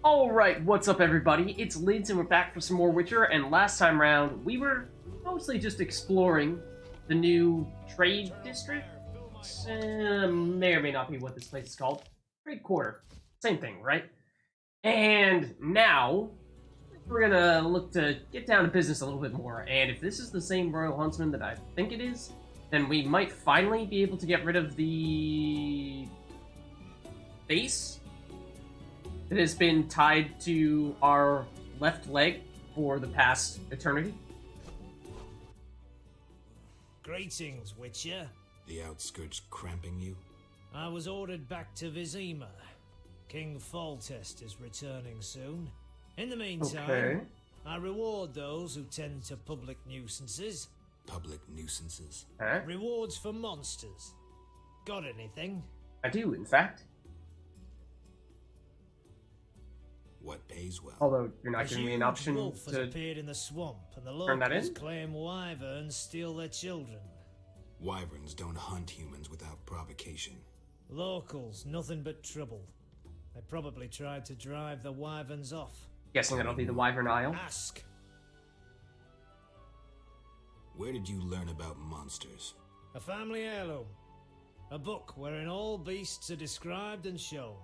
Alright, what's up everybody? It's Lids and we're back for some more Witcher, and last time round we were mostly just exploring the new trade district. May or may not be what this place is called. Trade quarter. Same thing, right? And now we're gonna look to get down to business a little bit more, and if this is the same Royal Huntsman that I think it is, then we might finally be able to get rid of the base that has been tied to our left leg for the past eternity. Greetings, Witcher. The outskirts cramping you? I was ordered back to Vizima. King Foltest is returning soon. In the meantime, Okay. I reward those who tend to public nuisances. Public nuisances? Huh? Rewards for monsters. Got anything? I do, in fact. What pays well? Although you're not A giving me an huge option wolf has to... appeared in the swamp, and the turn that locals in? claim wyverns steal their children. Wyverns don't hunt humans without provocation. Locals, nothing but trouble. They probably tried to drive the wyverns off. Guessing that'll be the Wyvern Isle. Ask. Where did you learn about monsters? A family heirloom. A book wherein all beasts are described and shown.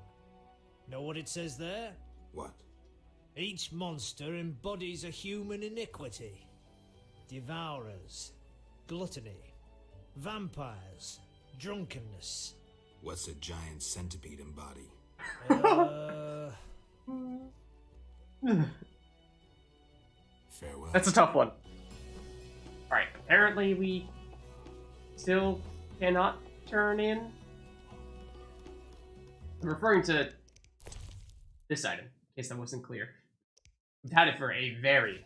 Know what it says there? What? Each monster embodies a human iniquity. Devourers, gluttony, vampires, drunkenness. What's a giant centipede embody? Farewell. That's a tough one. Alright, apparently we still cannot turn in. I'm referring to this item, in case that wasn't clear. We've had it for a very,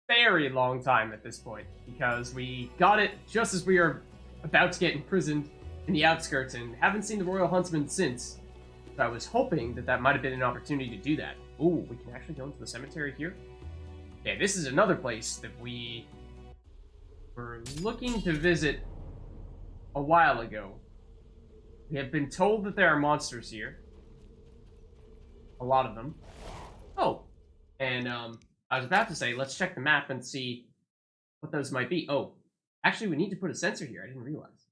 very long time at this point, because we got it just as we were about to get imprisoned in the outskirts and haven't seen the Royal Huntsman since. So I was hoping that that might have been an opportunity to do that. Ooh, we can actually go into the cemetery here. Okay, this is another place that we were looking to visit a while ago. We have been told that there are monsters here. A lot of them. Oh, and I was about to say, let's check the map and see what those might be. Oh, actually we need to put a sensor here, I didn't realize.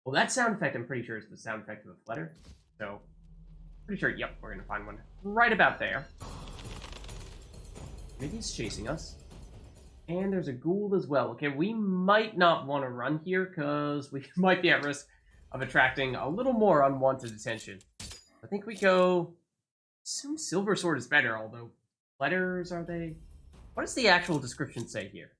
Well, that sound effect I'm pretty sure is the sound effect of a flutter. So, pretty sure, yep, we're gonna find one right about there. Maybe he's chasing us. And there's a Gould as well. Okay, we might not want to run here, because we might be at risk of attracting a little more unwanted attention. I think we go... Assume Silver Sword is better, although... Letters, are they? What does the actual description say here?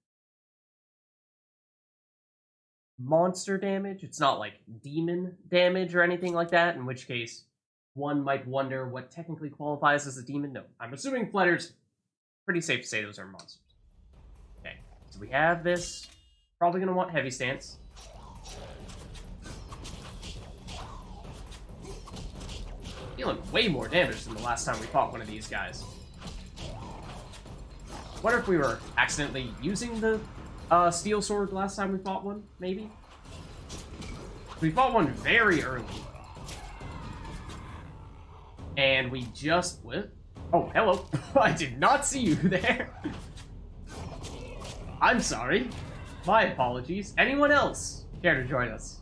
Monster damage? It's not like demon damage or anything like that, in which case one might wonder what technically qualifies as a demon. No, I'm assuming Fletter's pretty safe to say those are monsters. Okay, so we have this. Probably going to want heavy stance. Dealing way more damage than the last time we fought one of these guys. Wonder if we were accidentally using the steel sword last time we fought one, maybe? We fought one very early. And we just... What? Oh, hello. I did not see you there. I'm sorry. My apologies. Anyone else care to join us?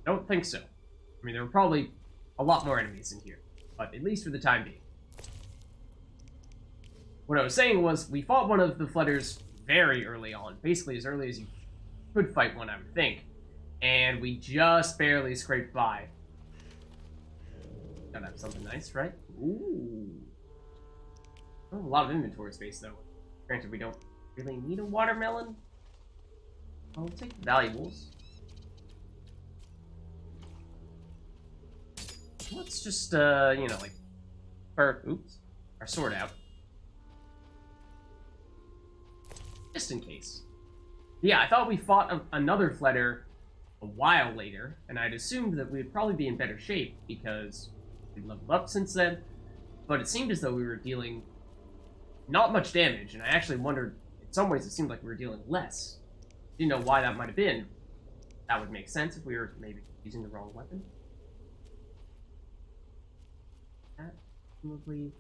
Don't think so. I mean, there were probably a lot more enemies in here. But at least for the time being. What I was saying was, we fought one of the Flutters very early on. Basically, as early as you could fight one, I would think. And we just barely scraped by. Gotta have something nice, right? Ooh. Oh, a lot of inventory space, though. Granted, we don't really need a watermelon. I'll take the valuables. Let's just, you know, like... Oops. Our sword out. Just in case. Yeah, I thought we fought another Fletter a while later, and I'd assumed that we'd probably be in better shape because we'd leveled up since then, but it seemed as though we were dealing not much damage, and I actually wondered, in some ways it seemed like we were dealing less. Didn't know why that might have been. That would make sense if we were maybe using the wrong weapon. Probably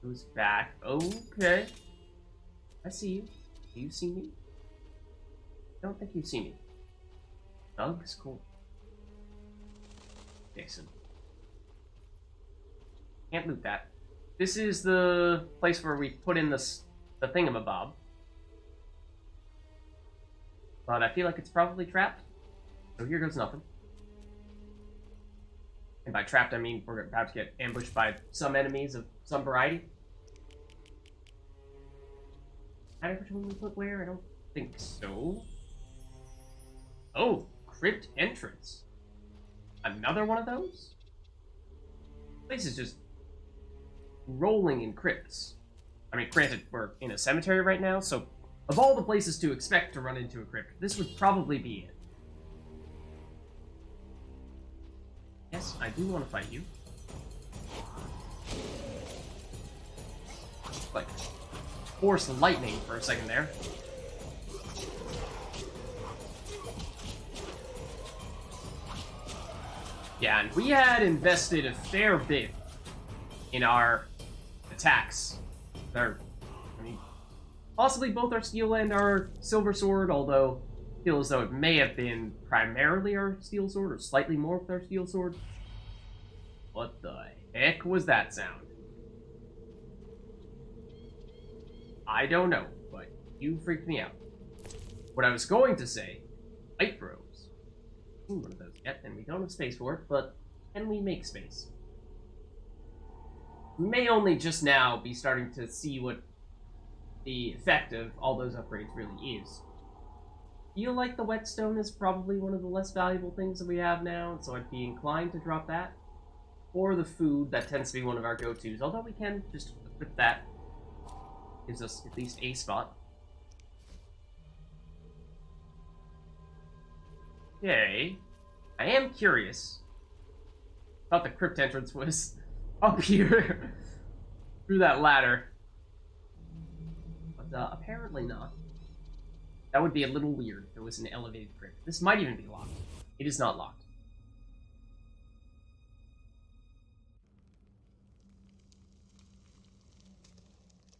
goes back. Okay. I see you. Do you see me? I don't think you see me. Doug's cool. Jason. Can't loot that. This is the place where we put in the thingamabob. But I feel like it's probably trapped. So here goes nothing. And by trapped, I mean we're about to get ambushed by some enemies of some variety. I don't know which put where. I don't think so. Oh, crypt entrance. Another one of those? This place is just rolling in crypts. I mean, granted, we're in a cemetery right now, so of all the places to expect to run into a crypt, this would probably be it. Yes, I do want to fight you. Like, force lightning for a second there. Yeah, and we had invested a fair bit in our attacks. I mean, possibly both our steel and our silver sword, although I feel as though it may have been primarily our steel sword, or slightly more with our steel sword. What the heck was that sound? I don't know, but you freaked me out. What I was going to say, light robes. Seen one of those yet, and we don't have space for it, but can we make space? We may only just now be starting to see what the effect of all those upgrades really is. I feel like the whetstone is probably one of the less valuable things that we have now, so I'd be inclined to drop that. Or the food, that tends to be one of our go-tos, although we can just equip that. Gives us at least a spot. Okay. I am curious. Thought the crypt entrance was up here through that ladder. But apparently not. That would be a little weird if it was an elevated crypt. This might even be locked. It is not locked.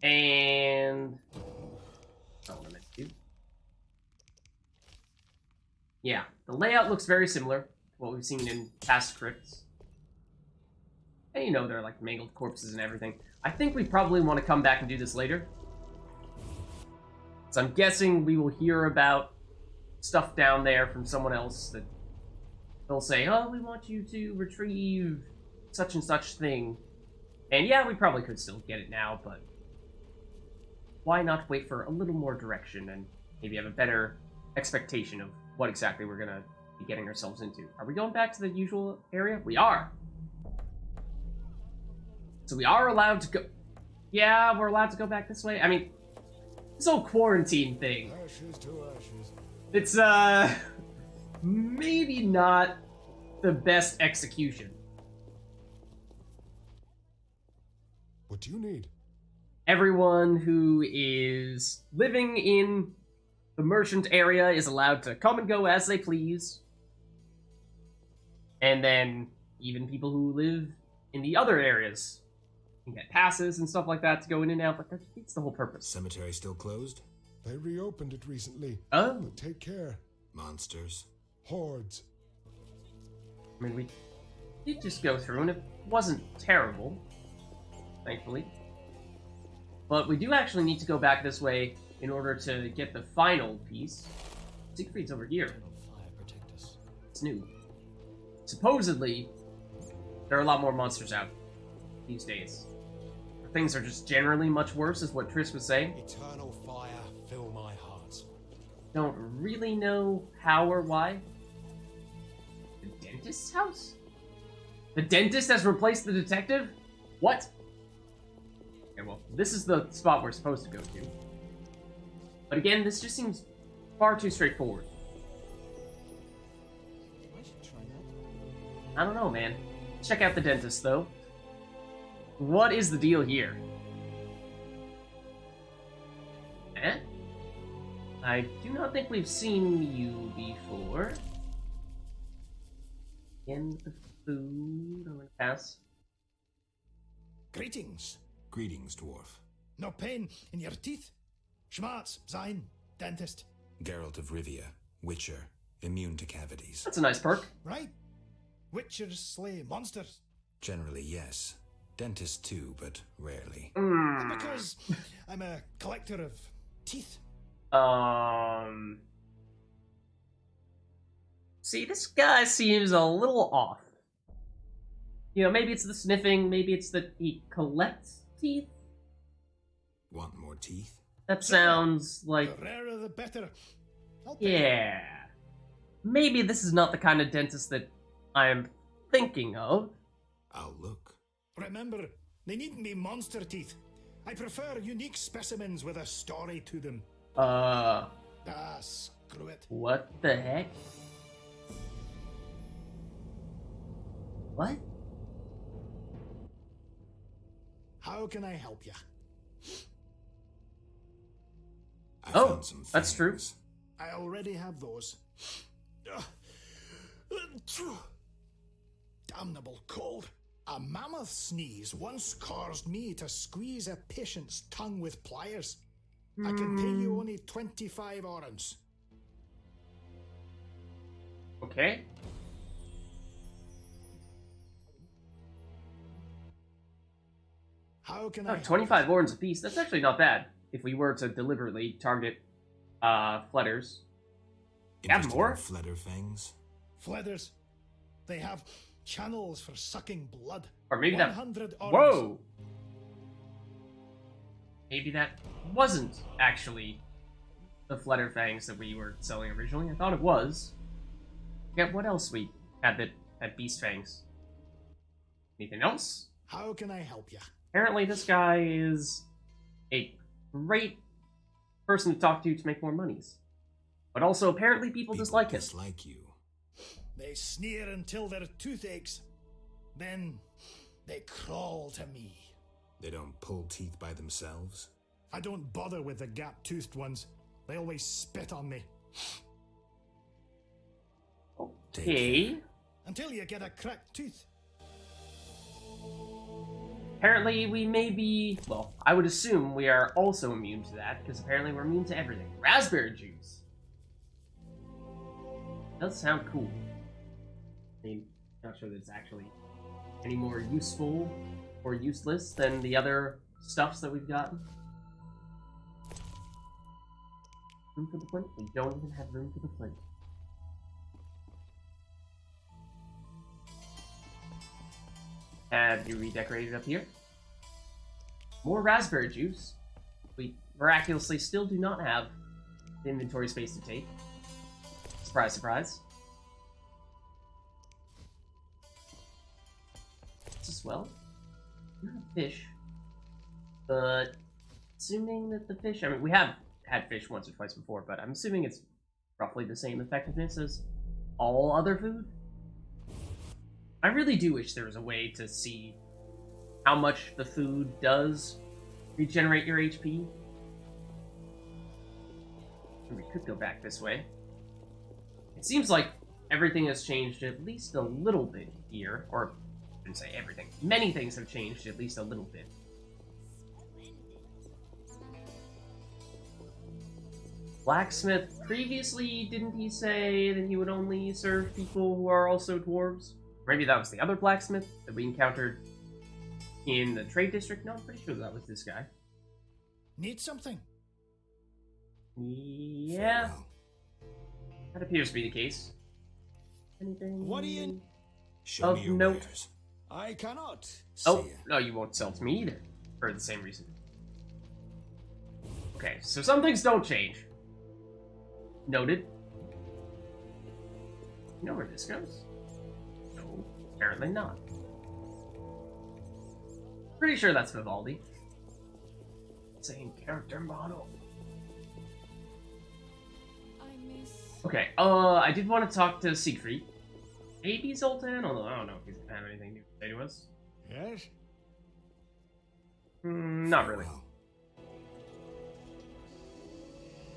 And that's not what I meant to do. Yeah, the layout looks very similar to what we've seen in past crypts. And you know, there are like mangled corpses and everything. I think we probably want to come back and do this later. So I'm guessing we will hear about stuff down there from someone else that they'll say, oh, we want you to retrieve such and such thing. And yeah, we probably could still get it now, but why not wait for a little more direction and maybe have a better expectation of what exactly we're gonna be getting ourselves into. Are we going back to the usual area? We are. So we are allowed to go... Yeah, we're allowed to go back this way. I mean, this whole quarantine thing. Ashes to ashes. It's, maybe not the best execution. What do you need? Everyone who is living in the merchant area is allowed to come and go as they please. And then even people who live in the other areas can get passes and stuff like that to go in and out, but that defeats the whole purpose. Cemetery still closed? They reopened it recently. Oh. But take care. Monsters. Hordes. I mean, we did just go through, and it wasn't terrible, thankfully. But we do actually need to go back this way in order to get the final piece. Siegfried's over here. Fire protect us. It's new. Supposedly, there are a lot more monsters out these days. Things are just generally much worse, is what Triss was saying. Eternal fire, fill my heart. Don't really know how or why. The dentist's house? The dentist has replaced the detective? What? Okay, well, this is the spot we're supposed to go to. But again, this just seems far too straightforward. I should try that. I don't know, man. Check out the dentist, though. What is the deal here? Eh? I do not think we've seen you before. Again, the food. I'm gonna pass. Greetings. Greetings, dwarf. No pain in your teeth? Schmarz, sein, dentist. Geralt of Rivia, Witcher, immune to cavities. That's a nice perk. Right? Witchers slay monsters. Generally, yes. Dentists too, but rarely. Because I'm a collector of teeth. See, this guy seems a little off. You know, maybe it's the sniffing, maybe it's that he collects teeth. Want more teeth? That sounds like... The rarer the better. I'll pay. Yeah. Maybe this is not the kind of dentist that I'm thinking of. I'll look. Remember, they needn't be monster teeth. I prefer unique specimens with a story to them. Screw it. What the heck? What? How can I help you? I Oh, found some that's true. fangs. I already have those. Damnable cold. A mammoth sneeze once caused me to squeeze a patient's tongue with pliers. I can pay you only 25 orens. Okay. How can Oh, I help 25 you? orens apiece. That's actually not bad. If we were to deliberately target, fletters. Have Interested more? in Fledder fangs? Fledders. They have channels for sucking blood. Or maybe that... 100 orens. Whoa! Maybe that wasn't actually the Flutter Fangs that we were selling originally. I thought it was. Yeah, what else we had that had Beast Fangs? Anything else? How can I help you? Apparently this guy is a great person to talk to make more monies. But also, apparently people dislike him. Dislike you. They sneer until their tooth aches. Then they crawl to me. They don't pull teeth by themselves? I don't bother with the gap-toothed ones. They always spit on me. Okay. Until you get a cracked tooth. Apparently we may be... Well, I would assume we are also immune to that, because apparently we're immune to everything. Raspberry juice! Does sound cool. I mean, not sure that it's actually any more useful or useless than the other stuffs that we've gotten. Room for the flint? We don't even have room for the flint. Have you redecorated up here? More raspberry juice. We miraculously still do not have the inventory space to take. Surprise, surprise. This as well. Not a fish. But assuming that the fish... I mean, we have had fish once or twice before, but I'm assuming it's roughly the same effectiveness as all other food. I really do wish there was a way to see how much the food does regenerate your HP. And we could go back this way. It seems like everything has changed at least a little bit here. Or, I shouldn't say everything. Many things have changed at least a little bit. Blacksmith, previously, didn't he say that he would only serve people who are also dwarves? Maybe that was the other blacksmith that we encountered in the trade district? No, I'm pretty sure that was this guy. Need something? Yeah, Farewell. that appears to be the case. Anything? What do you... Show Of me your note. wares. I cannot. Oh, See ya. no, you won't sell to me either. For the same reason. Okay, so some things don't change. Noted. You know where this goes? No, apparently not. Pretty sure that's Vivaldi. Same character model. Okay, I did want to talk to Siegfried. Maybe Zoltan, although I don't know if he's gonna have anything new to say to us. Yes? Not really. Farewell.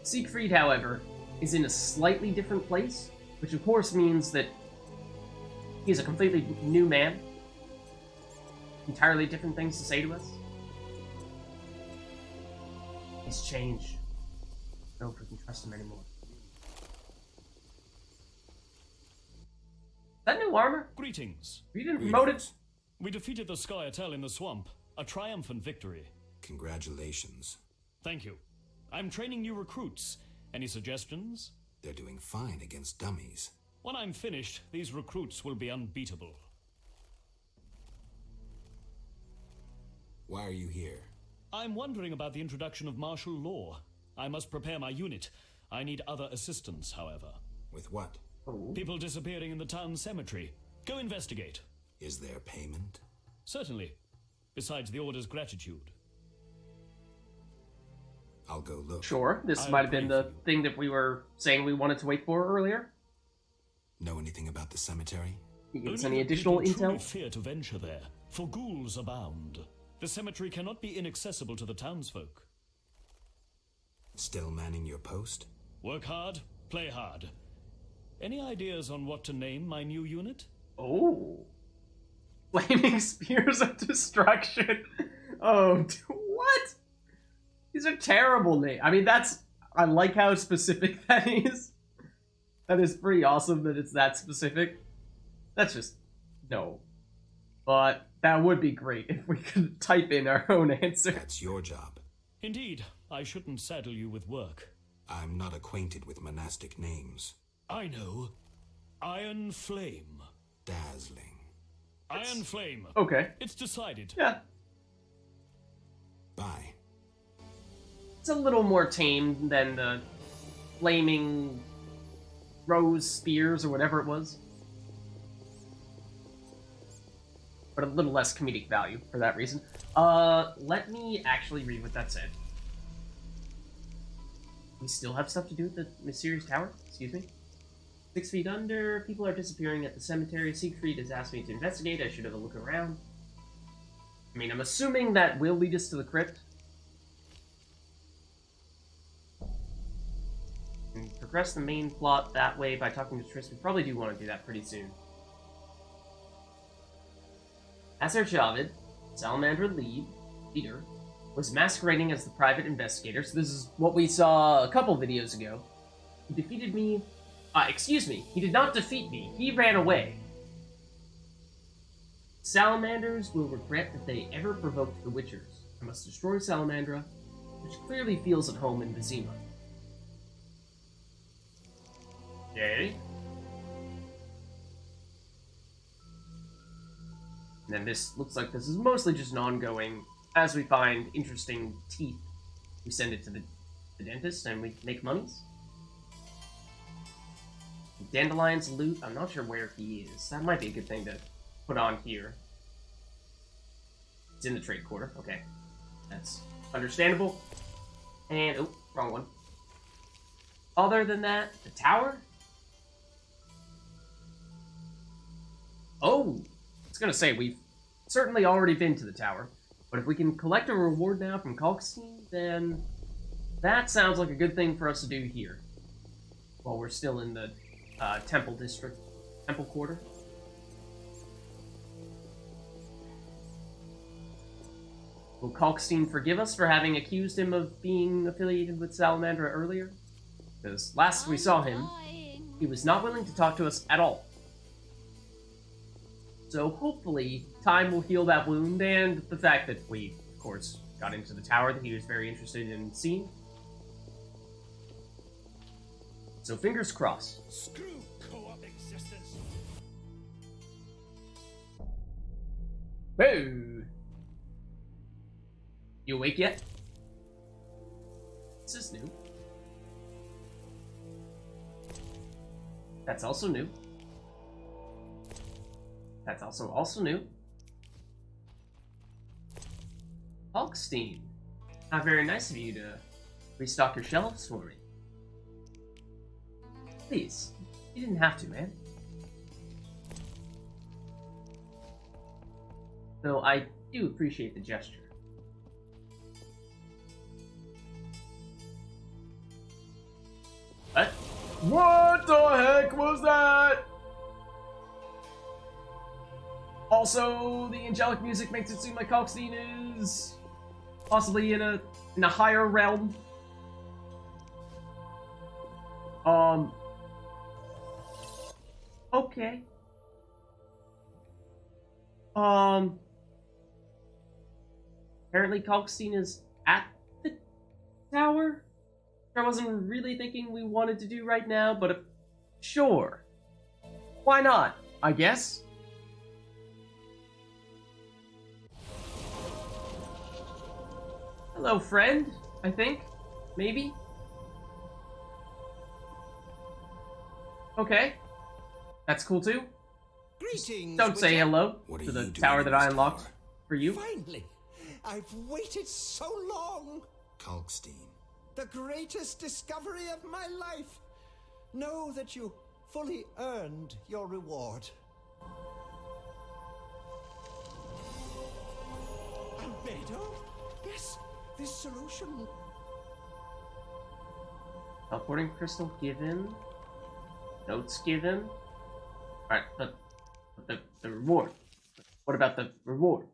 Siegfried, however, is in a slightly different place, which of course means that he's a completely new man. entirely different things to say to us. He's changed. I don't know if we can trust him anymore. Is that new armor? Greetings. We didn't promote it. We defeated the Skyatel in the swamp. A triumphant victory. Congratulations. Thank you. I'm training new recruits. Any suggestions? They're doing fine against dummies. When I'm finished, these recruits will be unbeatable. Why are you here? I'm wondering about the introduction of martial law. I must prepare my unit. I need other assistance, however. With what? People disappearing in the town cemetery. Go investigate. Is there payment? Certainly. Besides the order's gratitude. I'll go look. Sure, this I'll might have been pray the for you. thing that we were saying we wanted to wait for earlier. Know anything about the cemetery? You give us Only any the additional people truly intel? fear to venture there, for ghouls abound. The cemetery cannot be inaccessible to the townsfolk. Still manning your post? Work hard, play hard. Any ideas on what to name my new unit? Oh. Flaming Spears of Destruction. Oh, what? These are terrible names. I mean, I like how specific that is. That is pretty awesome that it's that specific. That's just, no. But that would be great if we could type in our own answer. That's your job. Indeed, I shouldn't saddle you with work. I'm not acquainted with monastic names. I know. Iron Flame. Dazzling. Iron Flame. Okay. It's decided. Yeah. Bye. It's a little more tame than the flaming rose spears or whatever it was. But a little less comedic value for that reason. Let me actually read what that said. We still have stuff to do at the mysterious tower? Excuse me? 6 feet under, people are disappearing at the cemetery. Siegfried has asked me to investigate. I should have a look around. I mean, I'm assuming that will lead us to the crypt. And progress the main plot that way by talking to Triss. We probably do want to do that pretty soon. Asser Javid, Salamandra leader, was masquerading as the private investigator. So this is what we saw a couple videos ago. He defeated me. Excuse me. He did not defeat me. He ran away. Salamanders will regret that they ever provoked the Witchers. I must destroy Salamandra, which clearly feels at home in Vizima. Yay. And then this looks like this is mostly just an ongoing. As we find interesting teeth, we send it to the dentist and we make mummies. Dandelion's loot, I'm not sure where he is. That might be a good thing to put on here. It's in the trade quarter. Okay. That's understandable. And, oh, wrong one. Other than that, the tower? Oh, I was gonna say, we've certainly already been to the tower. But if we can collect a reward now from Kalkstein, then that sounds like a good thing for us to do here. While we're still in the Temple District, Temple Quarter. Will Kalkstein forgive us for having accused him of being affiliated with Salamandra earlier? Because last we saw him, he was not willing to talk to us at all. So hopefully, time will heal that wound, and the fact that we, of course, got into the tower that he was very interested in seeing. So fingers crossed. Screw co-op existence. Whoa! You awake yet? This is new. That's also new. That's also new. Kalkstein. Not very nice of you to restock your shelves for me. Please, you didn't have to, man. Though I do appreciate the gesture. What the heck was that? Also, the angelic music makes it seem like Kalkstein is possibly in a higher realm. Okay. Apparently Kalkstein is at the tower. I wasn't really thinking we wanted to do right now, but sure. Why not? I guess. Hello, friend. I think. Maybe. Okay. That's cool too. Greetings. Don't say Witcher. hello What are to the you doing tower in that this I unlocked tower? for you. Finally, I've waited so long. Kalkstein. The greatest discovery of my life. Know that you fully earned your reward. Albedo? Yes, this solution. Teleporting crystal given. Notes given. Alright, but the reward. What about the reward?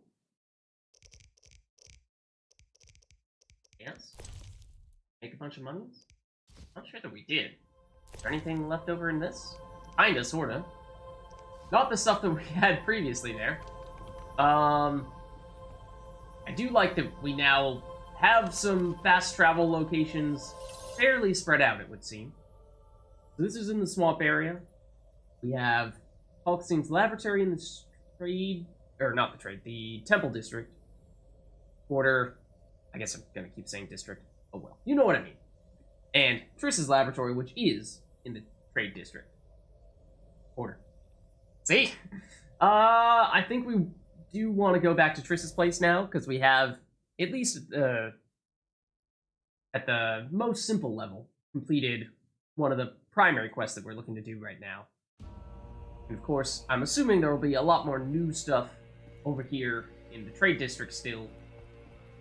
Yes? Make a bunch of monies? Not sure that we did. Is there anything left over in this? Kinda, sorta. Not the stuff that we had previously there. I do like that we now have some fast travel locations fairly spread out, it would seem. So this is in the swamp area. We have Kalkstein's laboratory in the trade, or not the trade, the temple district. Quarter, I guess I'm gonna keep saying district. Oh well, you know what I mean. And Triss's laboratory, which is in the trade district. Quarter. See? I think we do want to go back to Triss's place now, because we have, at least at the most simple level, completed one of the primary quests that we're looking to do right now. And of course, I'm assuming there will be a lot more new stuff over here in the trade district still,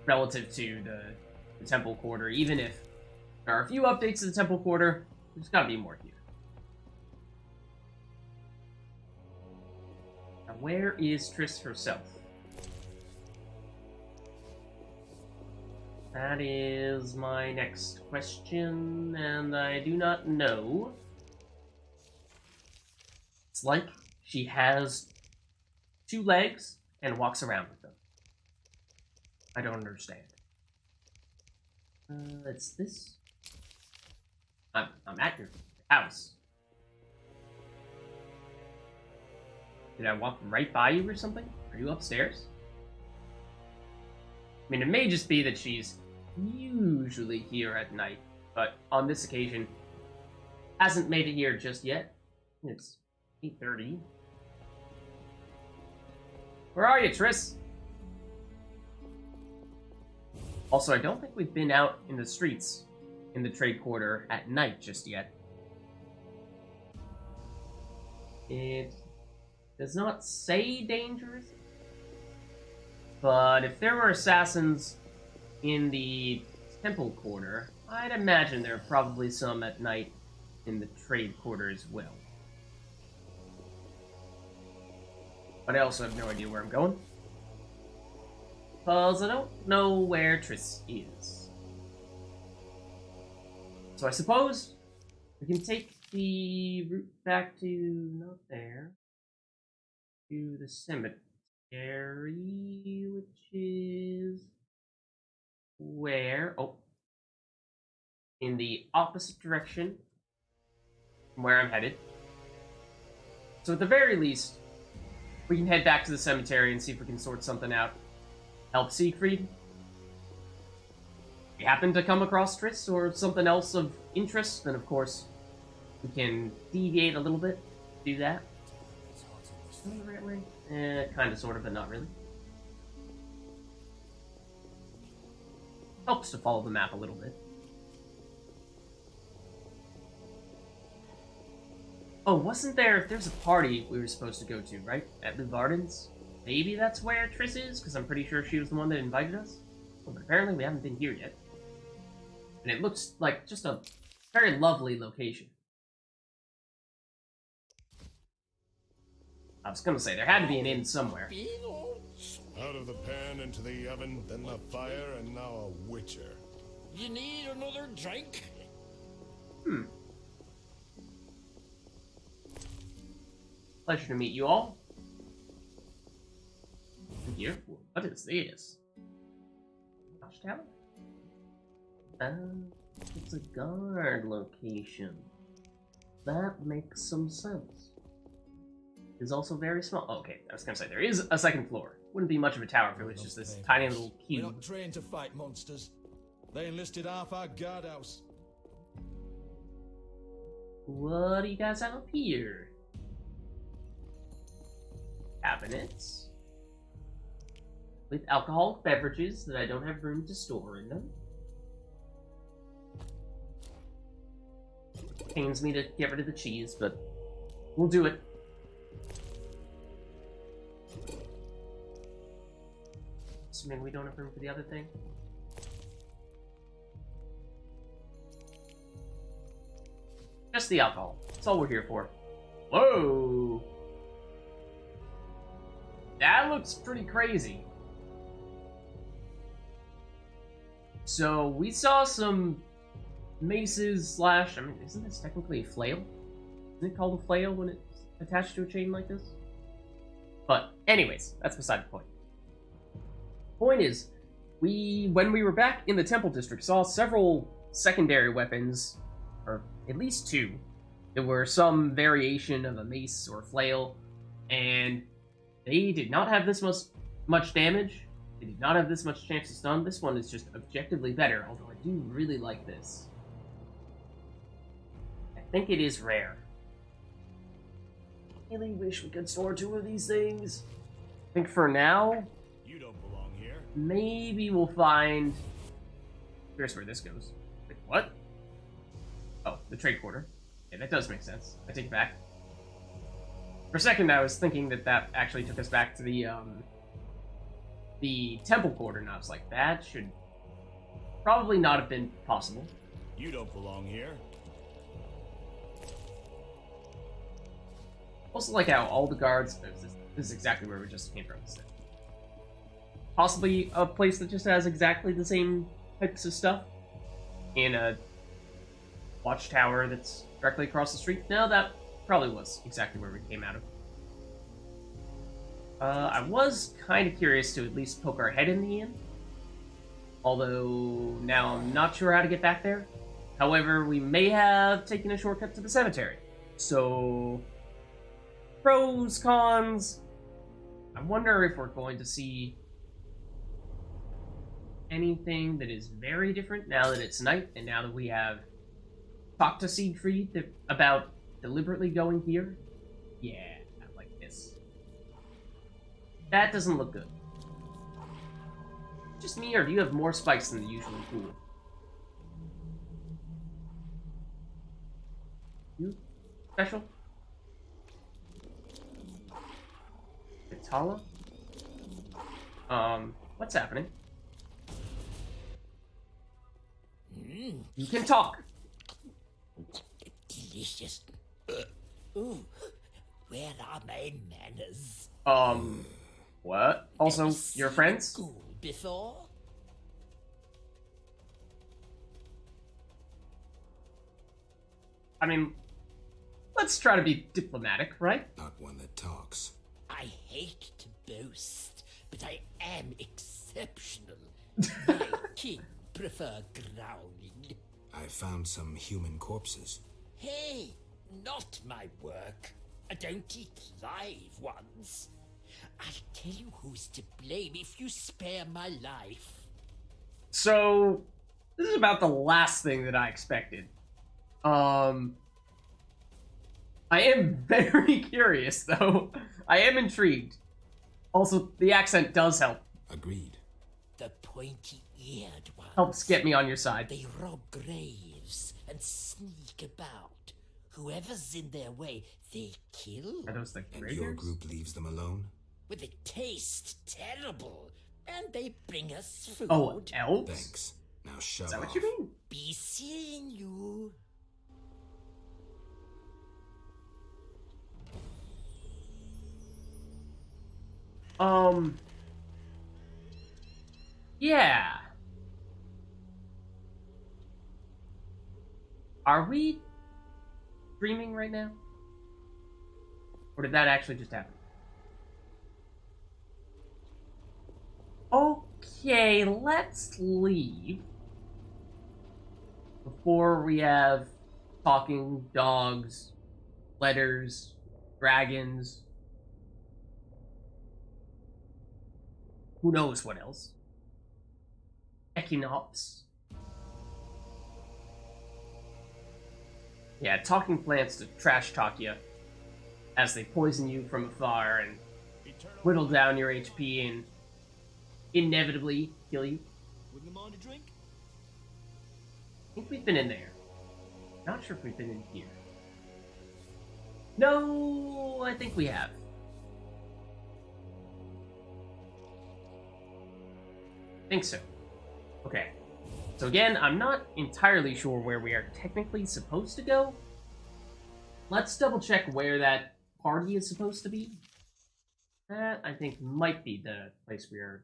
relative to the temple quarter. Even if there are a few updates to the temple quarter, there's gotta be more here. Now, where is Triss herself? That is my next question, and I do not know. It's like she has 2 legs and walks around with them. I don't understand. It's this. I'm at your house. Did I walk right by you or something? Are you upstairs? I mean, it may just be that she's usually here at night, but on this occasion, hasn't made it here just yet. It's 8:30. Where are you, Triss? Also, I don't think we've been out in the streets in the trade quarter at night just yet. It does not say dangerous, but if there were assassins in the temple quarter, I'd imagine there are probably some at night in the trade quarter as well. But I also have no idea where I'm going, because I don't know where Triss is. So I suppose we can take the route back to, not there, to the cemetery, which is where, oh, in the opposite direction from where I'm headed. So at the very least, we can head back to the cemetery and see if we can sort something out. Help Siegfried. If we happen to come across Triss or something else of interest, then of course we can deviate a little bit. Do that. Am I the right way? Kind of, sort of, but not really. Helps to follow the map a little bit. Oh, wasn't there's a party we were supposed to go to, right? At Luvardin's? Maybe that's where Triss is, because I'm pretty sure she was the one that invited us. Well, but apparently we haven't been here yet. And it looks like just a very lovely location. I was gonna say, there had to be an inn somewhere. Out of the pan into the oven, then the fire, and now a witcher. You need another drink? Pleasure to meet you all. Here, what is this? Watchtower? It's a guard location. That makes some sense. It's also very small. Oh, okay, I was gonna say, there is a second floor. Wouldn't be much of a tower if it was just this tiny little We're cube. not trained to fight monsters. They enlisted half our guardhouse. What do you guys have up here? Cabinets. With alcoholic beverages that I don't have room to store in them. Pains me to get rid of the cheese, but we'll do it. Assuming we don't have room for the other thing. Just the alcohol. That's all we're here for. Whoa! That looks pretty crazy. So, we saw some maces slash... I mean, isn't this technically a flail? Isn't it called a flail when it's attached to a chain like this? But, anyways, that's beside the point. Point is, when we were back in the Temple District, saw several secondary weapons, or at least two. There were some variation of a mace or flail, and they did not have this much damage. They did not have this much chance to stun. This one is just objectively better, although I do really like this. I think it is rare. I really wish we could store two of these things. I think for now, You don't belong here. maybe we'll find... Here's where this goes. Wait, what? Oh, the trade quarter. Yeah, that does make sense. I take it back. For a second, I was thinking that that actually took us back to the temple quarter, and I was like, that should probably not have been possible. You don't belong here. Also like how all the guards... This is exactly where we just came from. Possibly a place that just has exactly the same types of stuff. In a watchtower that's directly across the street. No, that probably was exactly where we came out of. I was kind of curious to at least poke our head in the inn. Although, now I'm not sure how to get back there. However, we may have taken a shortcut to the cemetery. So... pros, cons... I wonder if we're going to see anything that is very different now that it's night, and now that we have talked to Siegfried about deliberately going here. Yeah, not like this. That doesn't look good. Just me, or do you have more spikes than the usual pool? You? Special? Vitala? What's happening? You can talk! Delicious. Ooh, where are my manners? What? Also, your friends? School before? I mean, let's try to be diplomatic, right? Not one that talks. I hate to boast, but I am exceptional. My king prefer growling. I found some human corpses. Hey, not my work. I don't eat live ones. I'll tell you who's to blame if you spare my life. So, this is about the last thing that I expected. I am very curious, though. I am intrigued. Also, the accent does help. Agreed. The pointy-eared ones. Helps get me on your side. They rob graves and sneak about. Whoever's in their way, they kill. Are those the And your graveyards? group leaves them alone? Well, they taste terrible, and they bring us food. Oh, elves? Thanks. Now shove Is that off. what you mean? Be seeing you. Yeah. Are we streaming right now? Or did that actually just happen? Okay, let's leave before we have talking dogs, letters, dragons, who knows what else. Echinops. Yeah, talking plants to trash talk you as they poison you from afar and whittle down your HP and inevitably kill you. Wouldn't mind a drink? I think we've been in there. Not sure if we've been in here. No, I think we have. Think so. Okay. So again, I'm not entirely sure where we are technically supposed to go. Let's double check where that party is supposed to be. That, I think, might be the place we are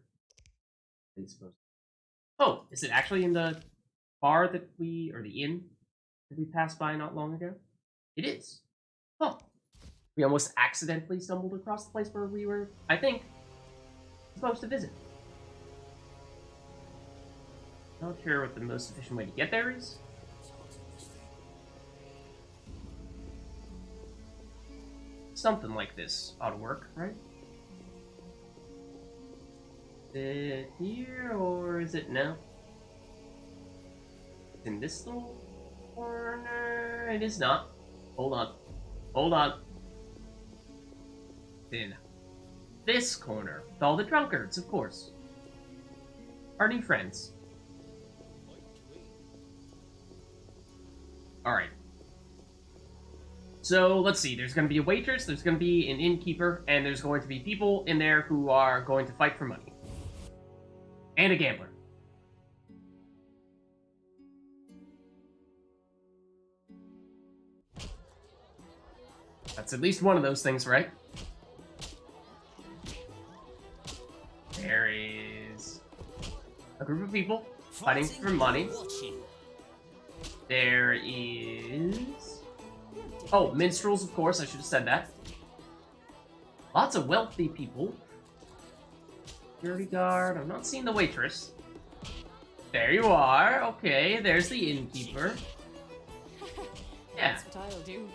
supposed to. Oh, is it actually in the bar that we, or the inn that we passed by not long ago? It is. Oh. We almost accidentally stumbled across the place where we were, I think, supposed to visit. Not sure what the most efficient way to get there is. Something like this ought to work, right? Is it here, or is it no? In this little corner? It is not. Hold on. Hold on. In this corner. With all the drunkards, of course. Our new friends. Alright. So, let's see. There's going to be a waitress, there's going to be an innkeeper, and there's going to be people in there who are going to fight for money. And a gambler. That's at least one of those things, right? There is a group of people fighting for money. There is... Oh, minstrels, of course, I should have said that. Lots of wealthy people. Security guard, I'm not seeing the waitress. There you are, okay, there's the innkeeper. Yeah. That's what I'll do.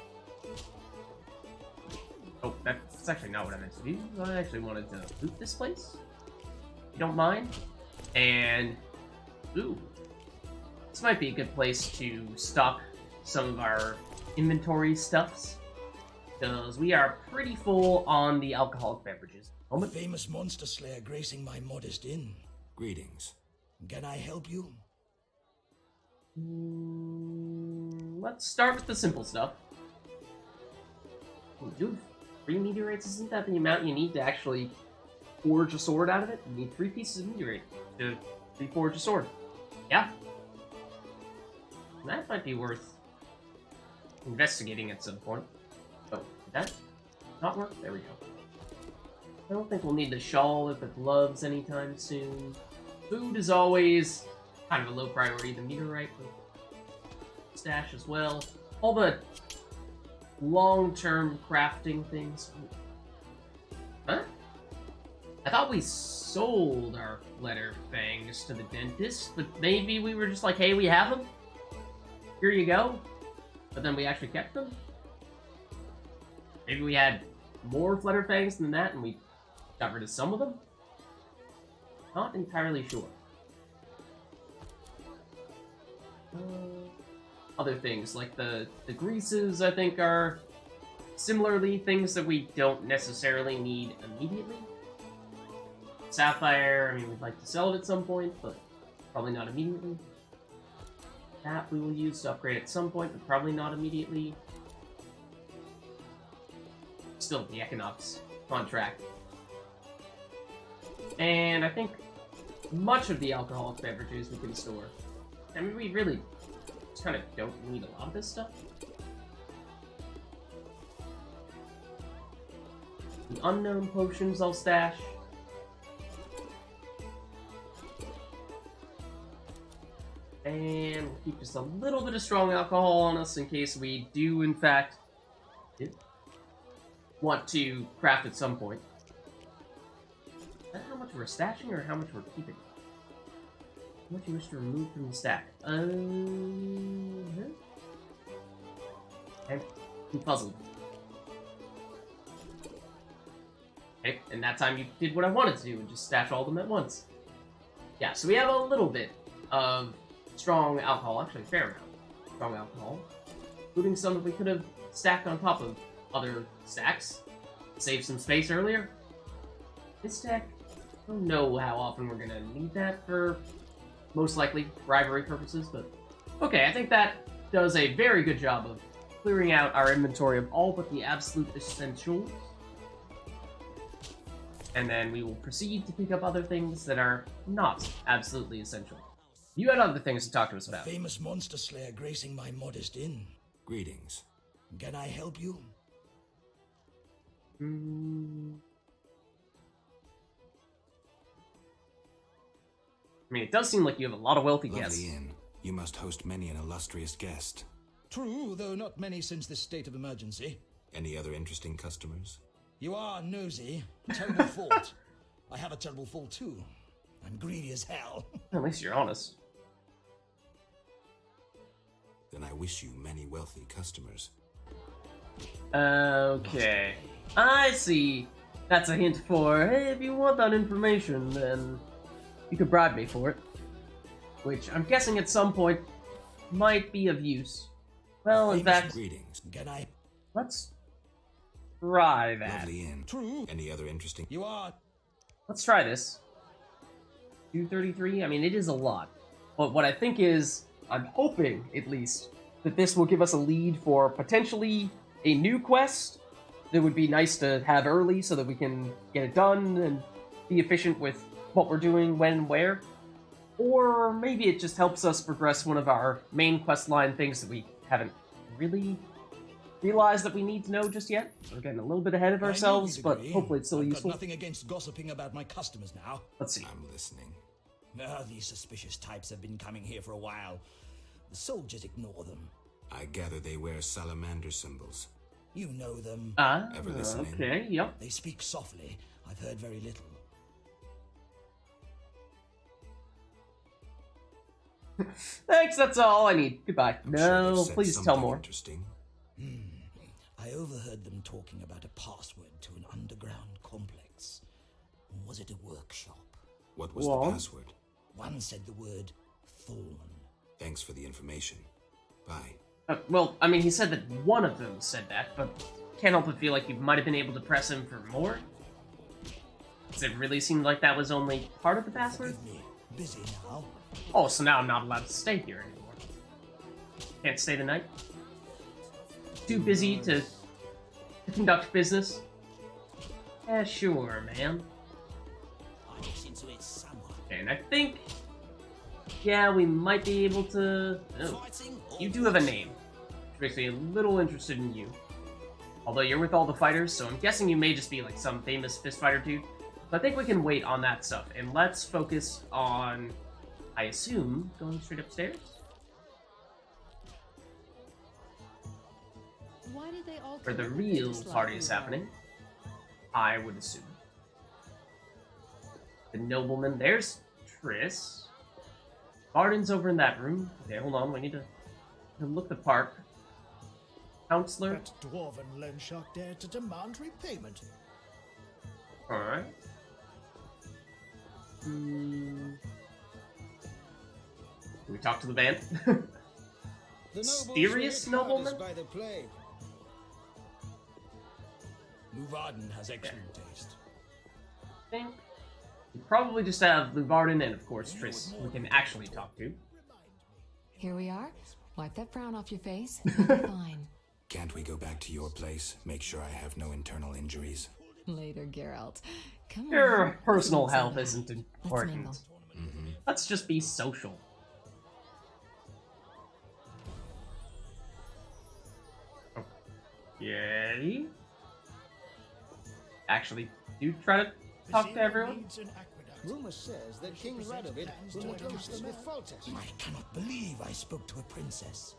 Oh, that's actually not what I meant to do. I actually wanted to loot this place. If you don't mind. And... Ooh. This might be a good place to stock some of our inventory stuffs. Because we are pretty full on the alcoholic beverages. A famous monster slayer gracing my modest inn. Greetings. Can I help you? Let's start with the simple stuff. Dude, 3 meteorites, isn't that the amount you need to actually forge a sword out of it? You need 3 pieces of meteorite to reforge a sword. Yeah. That might be worth investigating at some point. Oh, did that not work? There we go. I don't think we'll need the shawl or the gloves anytime soon. Food is always kind of a low priority. The meteorite stash as well. All the long-term crafting things. Huh? I thought we sold our letter fangs to the dentist, but maybe we were just like, hey, we have them. Here you go. But then we actually kept them. Maybe we had more letter fangs than that and we got rid of some of them? Not entirely sure. Other things, like the greases, I think, are similarly things that we don't necessarily need immediately. Sapphire, I mean, we'd like to sell it at some point, but probably not immediately. That we will use to upgrade at some point, but probably not immediately. Still, the Equinox contract. And I think much of the alcoholic beverages we can store. I mean, we really just kind of don't need a lot of this stuff. The unknown potions I'll stash. And we'll keep just a little bit of strong alcohol on us in case we do, in fact, want to craft at some point. Is that how much we're stashing or how much we're keeping? How much you wish to remove from the stack? I'm puzzled. Okay, and that time you did what I wanted to do and just stash all of them at once. Yeah, so we have a little bit of strong alcohol, actually a fair amount of strong alcohol, including some that we could have stacked on top of other stacks. Save some space earlier. This stack, I don't know how often we're gonna need that for most likely bribery purposes, but okay, I think that does a very good job of clearing out our inventory of all but the absolute essentials. And then we will proceed to pick up other things that are not absolutely essential. You had other things to talk to us about. Famous monster slayer gracing my modest inn. Greetings. Can I help you? I mean, it does seem like you have a lot of wealthy guests. Lovely inn. You must host many an illustrious guest. True, though not many since this state of emergency. Any other interesting customers? You are nosy. Terrible fault. I have a terrible fault too. I'm greedy as hell. At least you're honest. Then I wish you many wealthy customers. Okay. I see. That's a hint for, hey, if you want that information, then you could bribe me for it. Which I'm guessing at some point might be of use. Well, in fact, Greetings. Can I? let's try that. Lovely inn. True. Any other interesting? You are. Let's try this. 233? I mean, it is a lot. But what I think is, I'm hoping, at least, that this will give us a lead for potentially a new quest that would be nice to have early so that we can get it done and be efficient with what we're doing, when, and where. Or maybe it just helps us progress one of our main quest line things that we haven't really realized that we need to know just yet. We're getting a little bit ahead of ourselves, but hopefully it's still I've useful. got nothing against gossiping about my customers now. Let's see. I'm listening. These suspicious types have been coming here for a while. The soldiers ignore them. I gather they wear salamander symbols. You know them. Ever listening? Okay, yep. They speak softly. I've heard very little. Thanks, that's all I need. Goodbye. I'm sure No, they've said please tell something more. Interesting. I overheard them talking about a password to an underground complex. Was it a workshop? What was Well. the password? One said the word Thorn. Thanks for the information. Bye. Well, I mean, he said that one of them said that, but can't help but feel like you might have been able to press him for more. Does it really seem like that was only part of the password? Forgive me. Busy now. Oh, so now I'm not allowed to stay here anymore. Can't stay the night? Too busy to conduct business? Yeah, sure, man. I listen to it somewhat. And I think... yeah, we might be able to... oh, Fighting or you do have a name, which makes me a little interested in you. Although you're with all the fighters, so I'm guessing you may just be like some famous fist fighter dude. So I think we can wait on that stuff, and let's focus on, I assume, going straight upstairs? Why did they all Where the come real this party lively is though? happening, I would assume. The nobleman, there's Triss. Barden's over in that room. Okay, hold on, we need to look the part. Counselor. That dwarven loan shark dared to demand repayment. Alright. Can we talk to the band? The nobles Mysterious were hit nobleman? hardest by the plague. Luvarden has excellent taste. I think we probably just have Luvarden and, of course, Triss we can actually talk to. Here we are. Wipe that frown off your face. You'll be fine. Can't we go back to your place? Make sure I have no internal injuries. Later, Geralt. Come on. Your personal Let's mingle. health isn't important. mingle. Let's just be social. Okay. Actually, do try to talk to everyone. Needs an aqueduct. Rumor says that King Radovid will negotiate with Foltest. I cannot believe I spoke to a princess.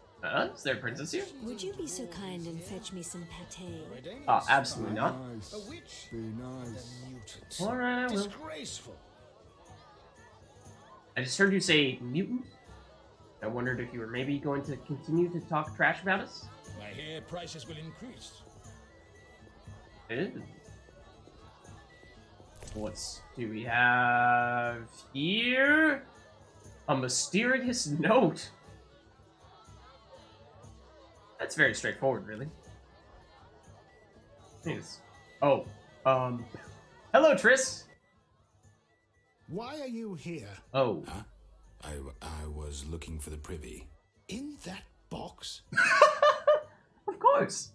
Is there a princess here? Would you be so kind and fetch me some pate? Oh, absolutely not. Nice. A witch? Be nice. A mutant. Alright, I will. Disgraceful. I just heard you say mutant. I wondered if you were maybe going to continue to talk trash about us. I hear prices will increase. Ew. What do we have here? A mysterious note. That's very straightforward, really. Yes. Oh, hello, Triss. Why are you here? Oh. Huh? I was looking for the privy. In that box? Of course.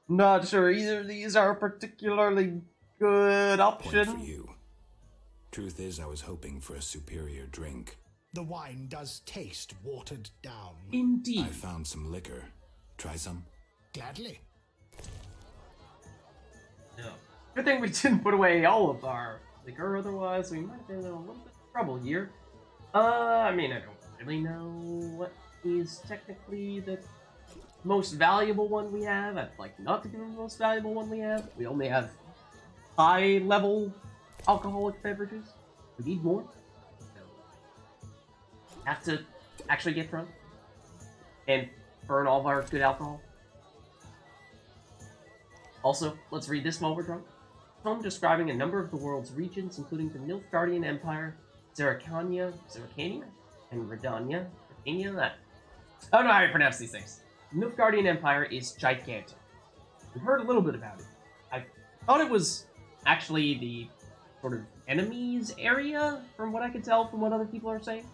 Not sure either of these are a particularly good Point for option. you. Truth is, I was hoping for a superior drink. The wine does taste watered down. Indeed. I found some liquor. Try some? Gladly. No. Good thing we didn't put away all of our liquor, otherwise we might have been in a little bit of trouble here. I mean, I don't really know what is technically the most valuable one we have. I'd like not to give them the most valuable one we have. We only have high-level alcoholic beverages. We need more. So, have to actually get drunk and burn all of our good alcohol. Also, let's read this while we're drunk. Poem describing a number of the world's regions, including the Nilfgaardian Empire, Zerrikania, and Redania. Redania? I don't know how you pronounce these things. The Nilfgaardian Empire is gigantic. We've heard a little bit about it. I thought it was actually the sort of enemies area, from what I could tell from what other people are saying.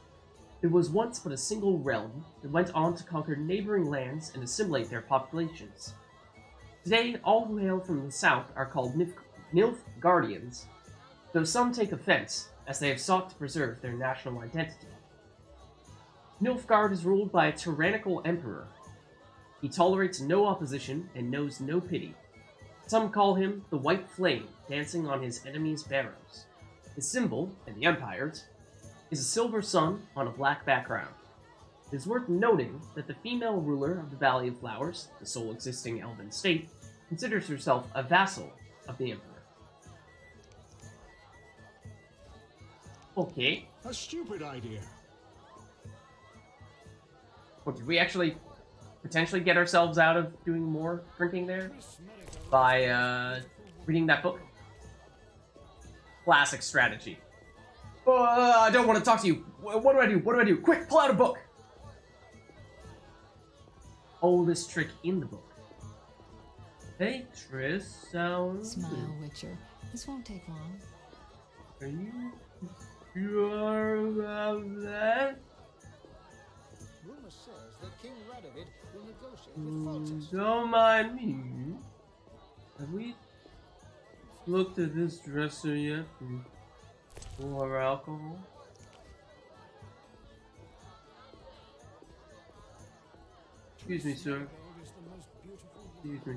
It was once but a single realm that went on to conquer neighboring lands and assimilate their populations. Today, all who hail from the south are called Nilfgaardians, though some take offense, as they have sought to preserve their national identity. Nilfgaard is ruled by a tyrannical emperor. He tolerates no opposition and knows no pity. Some call him the White Flame, dancing on his enemies' barrows. His symbol, in the Empire's, is a silver sun on a black background. It is worth noting that the female ruler of the Valley of Flowers, the sole existing elven state, considers herself a vassal of the Emperor. Okay. A stupid idea. Well, did we actually potentially get ourselves out of doing more drinking there by reading that book? Classic strategy. I don't want to talk to you. What do I do? What do I do? Quick, pull out a book! Oldest trick in the book. Hey, Triss, sounds Smile, good. Witcher. This won't take long. Are you sure about that? Rumor says that King Radovid will negotiate with Foltest. Don't mind me. Have we looked at this dresser yet for alcohol? Excuse me, sir. Excuse me.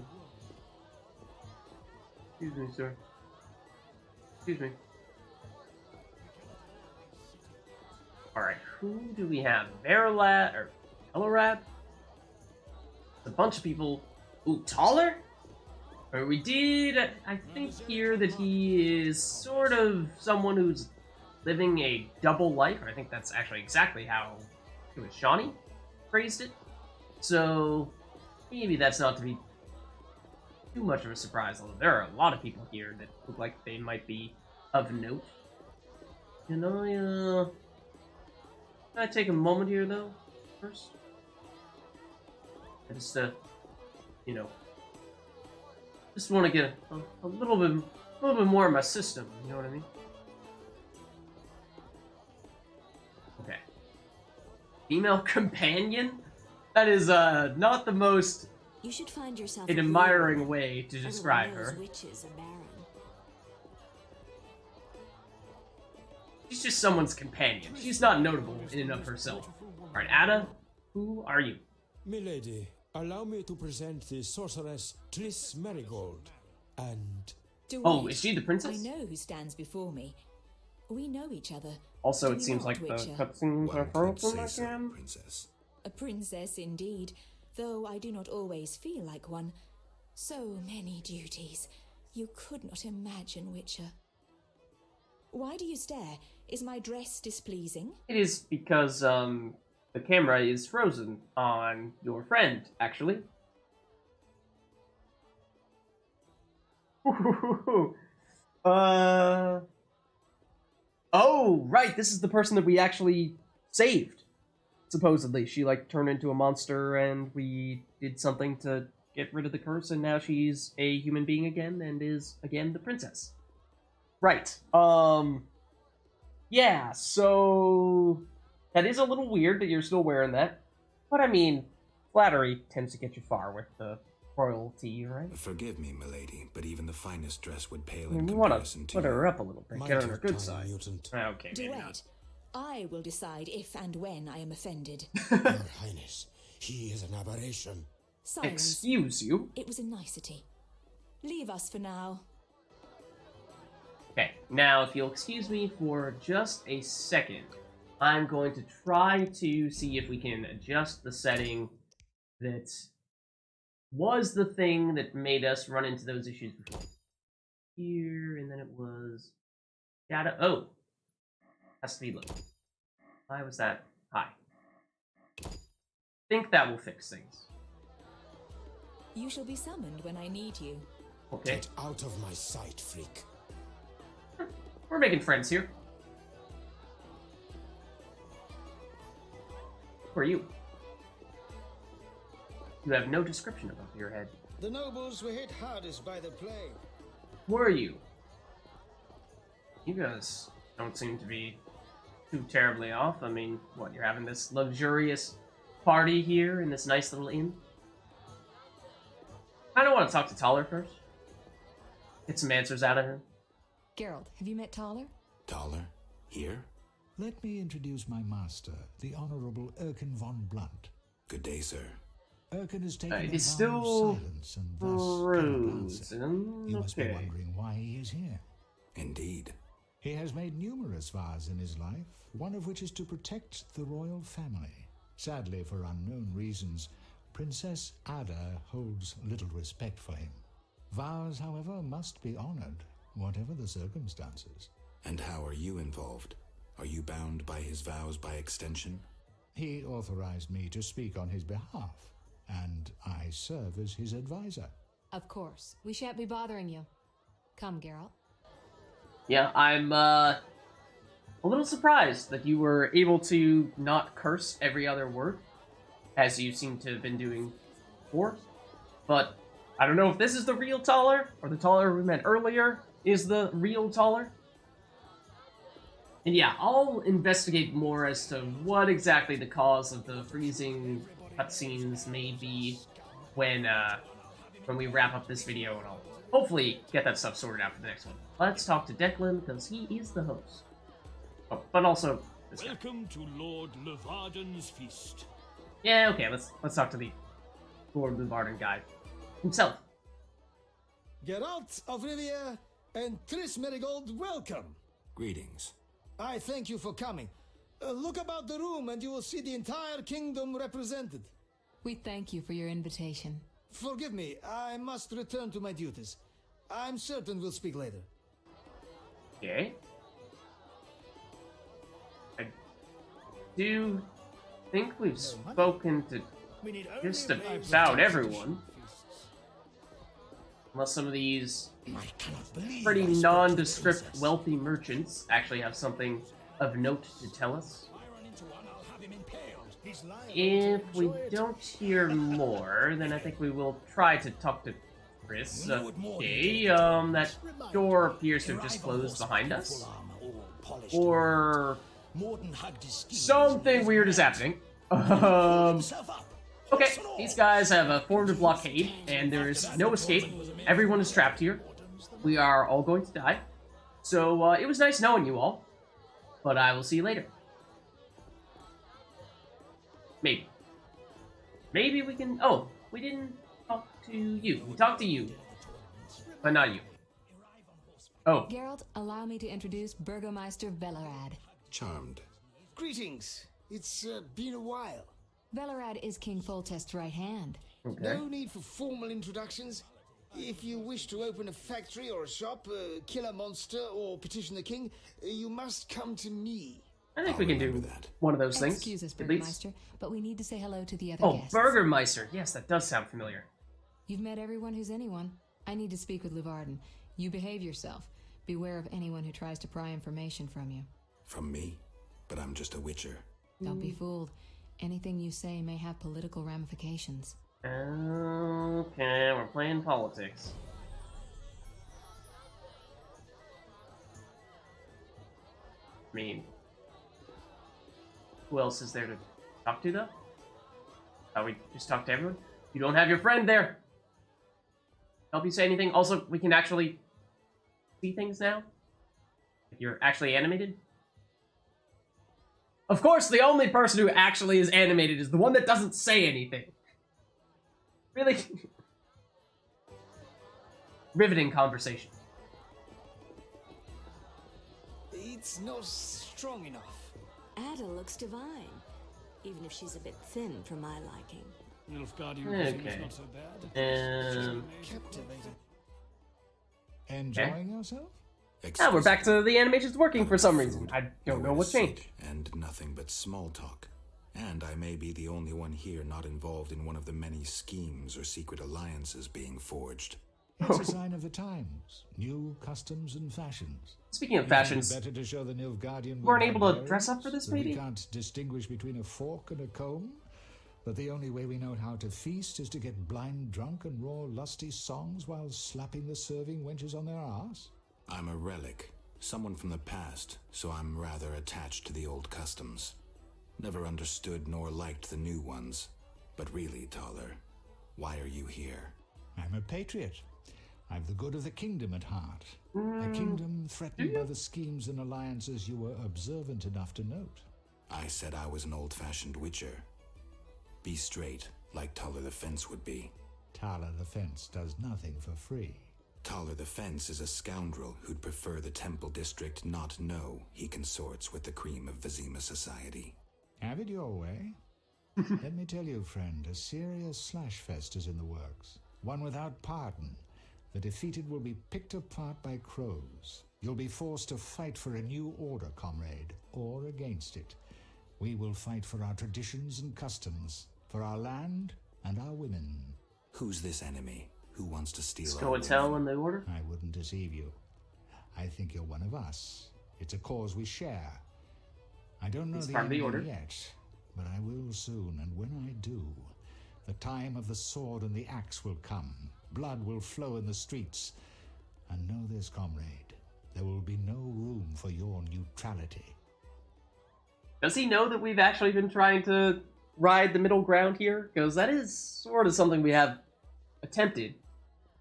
Excuse me, sir. Excuse me. Alright, who do we have? Verlat or Elorad? A bunch of people. Ooh, taller? Or we did, I think, hear that he is sort of someone who's living a double life. I think that's actually exactly how Shawnee phrased it. So maybe that's not to be too much of a surprise, although there are a lot of people here that look like they might be of note. Can I take a moment here, though, first? I just, you know, just want to get a little bit more in my system, you know what I mean? Okay. Female companion? That is, not the most You should find yourself an admiring way to describe her. Witches are barren. She's just someone's companion. She's not notable in and of herself. Alright, Ada, who are you? Milady, allow me to present the sorceress Triss Merigold. And... Oh, is she the princess? I know who stands before me. We know each other. Also, Do it we seems not, like the Witcher? cutscenes are One could frozen say so, again. princess. A princess indeed, though I do not always feel like one. So many duties. You could not imagine, Witcher. Why do you stare? Is my dress displeasing? It is because, the camera is frozen on your friend, actually. Oh, right, this is the person that we actually saved. Supposedly, she, like, turned into a monster, and we did something to get rid of the curse, and now she's a human being again, and is, again, the princess. Right, yeah, so... That is a little weird that you're still wearing that. But, I mean, flattery tends to get you far with the royalty, right? Forgive me, milady, but even the finest dress would pale I mean, in we want comparison to to put her up a little bit, get her on her good tiny side. mutant. Okay, maybe not. Duet. I will decide if and when I am offended. Your Highness, he is an aberration. Silence. Excuse you? It was a nicety. Leave us for now. Okay, now if you'll excuse me for just a second, I'm going to try to see if we can adjust the setting that was the thing that made us run into those issues before. Here, and then it was data. Oh, has to be low. Why was that high? Think that will fix things. You shall be summoned when I need you. Okay, Get out of my sight, freak. we're making friends here. Who are you? You have no description above your head. The nobles were hit hardest by the plague. Who are you? You guys don't seem to be too terribly off. I mean, what, you're having this luxurious party here in this nice little inn? I don't want to talk to Taller first. Get some answers out of him. Geralt, have you met Taller? Taller? Here? Let me introduce my master, the Honorable Erkin von Blunt. Good day, sir. Erkin has taken It a is vow still of silence and thus cannot answer. frozen. You must be Okay. wondering why he is here. Indeed. He has made numerous vows in his life, one of which is to protect the royal family. Sadly, for unknown reasons, Princess Ada holds little respect for him. Vows, however, must be honored, whatever the circumstances. And how are you involved? Are you bound by his vows by extension? He authorized me to speak on his behalf, and I serve as his advisor. Of course. We shan't be bothering you. Come, Geralt. Yeah, I'm a little surprised that you were able to not curse every other word, as you seem to have been doing before. But I don't know if this is the real Taller, or the Taller we met earlier is the real Taller. And yeah, I'll investigate more as to what exactly the cause of the freezing cutscenes may be when we wrap up this video, and I'll hopefully get that stuff sorted out for the next one. Let's talk to Declan, because he is the host. Oh, but also this guy. Welcome to Lord Levarden's feast. Yeah, okay, let's talk to the Lord Levarden guy himself. Geralt of Rivia and Triss Merigold, welcome. Greetings. I thank you for coming. Look about the room and you will see the entire kingdom represented. We thank you for your invitation. Forgive me, I must return to my duties. I'm certain we'll speak later. Okay. I do think we've spoken to just about everyone. Unless some of these pretty nondescript wealthy merchants actually have something of note to tell us. If we don't hear more, then I think we will try to talk to Chris. Okay, that door appears to have just closed behind us. Or something weird is happening. Okay, these guys have formed a blockade, and there is no escape. Everyone is trapped here. We are all going to die. So, it was nice knowing you all. But I will see you later. Maybe. Maybe we can... Oh, we didn't talk to you. We talked to you. But not you. Oh. Geralt, allow me to introduce Burgomeister Velerad. Charmed. Greetings. It's been a while. Velerad is King Foltest's right hand. Okay. No need for formal introductions. If you wish to open a factory or a shop, kill a monster, or petition the king, you must come to me. I think we can do one of those things. Excuse us, at least. Burgomeister, but we need to say hello to the other Oh, guests. Burgermeister. Yes, that does sound familiar. You've met everyone who's anyone. I need to speak with Luvarden. You behave yourself. Beware of anyone who tries to pry information from you. From me? But I'm just a witcher. Don't be fooled. Anything you say may have political ramifications. Okay, we're playing politics. I mean, who else is there to talk to, though? Oh, we just talk to everyone? You don't have your friend there! Help you say anything? Also, we can actually see things now? If you're actually animated? Of course, the only person who actually is animated is the one that doesn't say anything. Really? Riveting conversation. It's not strong enough. Ada looks divine, even if she's a bit thin for my liking. Nilfgaardian Okay. is not so bad. Captivating. Enjoying yourself? Ah, we're back to the animations working for some reason. I don't know what changed. And nothing but small talk. And I may be the only one here not involved in one of the many schemes or secret alliances being forged. It's a sign of the times. New customs and fashions. Speaking of fashions, Better to show the Nilfgaardian weren't able to dress up for this that we meeting? can't distinguish between a fork and a comb. But the only way we know how to feast is to get blind drunk and roar lusty songs while slapping the serving wenches on their arse. I'm a relic, someone from the past, so I'm rather attached to the old customs. Never understood nor liked the new ones. But really, Taller, why are you here? I'm a patriot. I've the good of the kingdom at heart. A kingdom threatened by the schemes and alliances you were observant enough to note. I said I was an old-fashioned witcher. Be straight, like Taller the Fence would be. Taller the Fence does nothing for free. Taller the Fence is a scoundrel who'd prefer the Temple District not know he consorts with the cream of Vizima society. Have it your way. Let me tell you, friend, a serious slashfest is in the works. One without pardon. The defeated will be picked apart by crows. You'll be forced to fight for a new order, comrade, or against it. We will fight for our traditions and customs, for our land and our women. Who's this enemy? Who wants to steal our Go and tell in the order? I wouldn't deceive you. I think you're one of us. It's a cause we share. I don't know It's the part of the enemy order. yet, but I will soon, and when I do, the time of the sword and the axe will come. Blood will flow in the streets. And know this, comrade, there will be no room for your neutrality. Does he know that we've actually been trying to ride the middle ground here? Because that is sort of something we have attempted.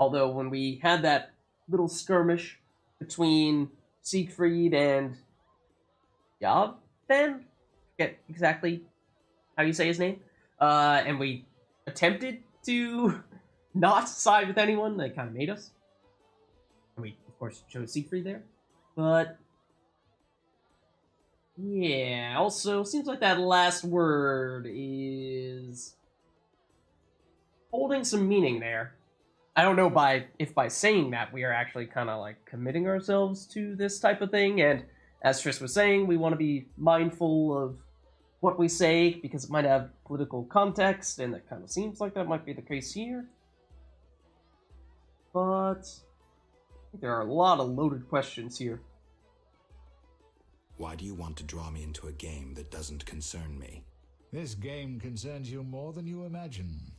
Although when we had that little skirmish between Siegfried and Yavben, forget exactly how you say his name, and we attempted to not side with anyone, they kind of made us. And we, of course, chose Siegfried there. But yeah, also, seems like that last word is holding some meaning there. I don't know if by saying that we are actually kind of like committing ourselves to this type of thing, and as Triss was saying, we want to be mindful of what we say because it might have political context, and it kind of seems like that might be the case here. But I think there are a lot of loaded questions here. Why do you want to draw me into a game that doesn't concern me? This game concerns you more than you imagine.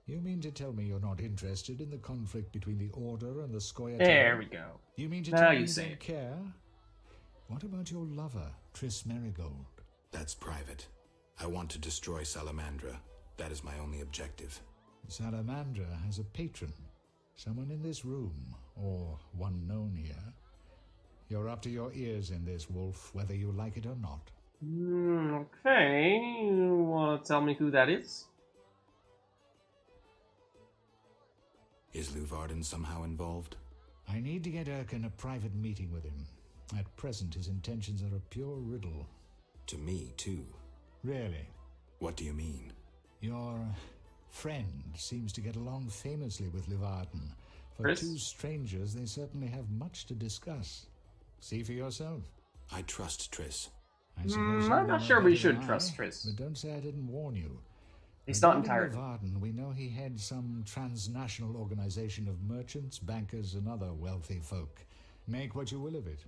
You mean to tell me you're not interested in the conflict between the Order and the Scoia'tael? There we go. You mean to Now tell me you you say don't it. care? What about your lover, Triss Merigold? That's private. I want to destroy Salamandra. That is my only objective. Salamandra has a patron. Someone in this room, or one known here. You're up to your ears in this, Wolf, whether you like it or not. Okay, you want to tell me who that is? Is Luvarden somehow involved? I need to get Erkin a private meeting with him. At present, his intentions are a pure riddle. To me, too. Really? What do you mean? Your friend seems to get along famously with Luvarden. For Chris? two strangers, they certainly have much to discuss. See for yourself. I trust Triss. I suppose I'm not sure we should I, trust Triss. But don't say I didn't warn you. He's not Regarding entirely. Luvarden, we know he heads some transnational organization of merchants, bankers, and other wealthy folk. Make what you will of it.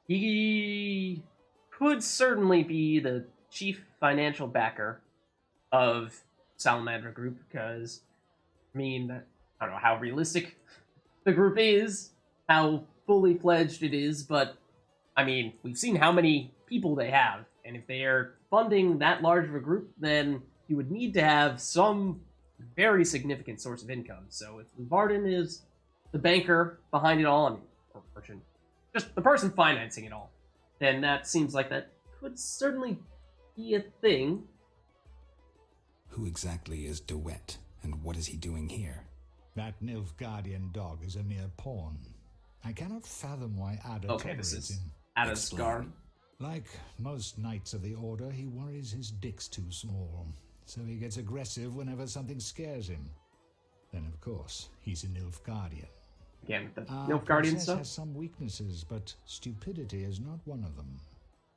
He could certainly be the chief financial backer of Salamandra Group, because, I mean, I don't know how realistic the group is, how fully fledged it is, but, I mean, we've seen how many people they have, and if they are funding that large of a group, then you would need to have some very significant source of income. So if Luvarden is the banker behind it all, I mean, or merchant, just the person financing it all, then that seems like that could certainly be a thing. Who exactly is DeWitt, and what is he doing here? That Nilfgaardian dog is a mere pawn. I cannot fathom why Ada This tolerates is him. Ada's guard. Like most knights of the Order, he worries his dick's too small, so he gets aggressive whenever something scares him. Then, of course, he's a Nilfgaardian. Again, the Our Nilfgaardian princess stuff? has some weaknesses, but stupidity is not one of them.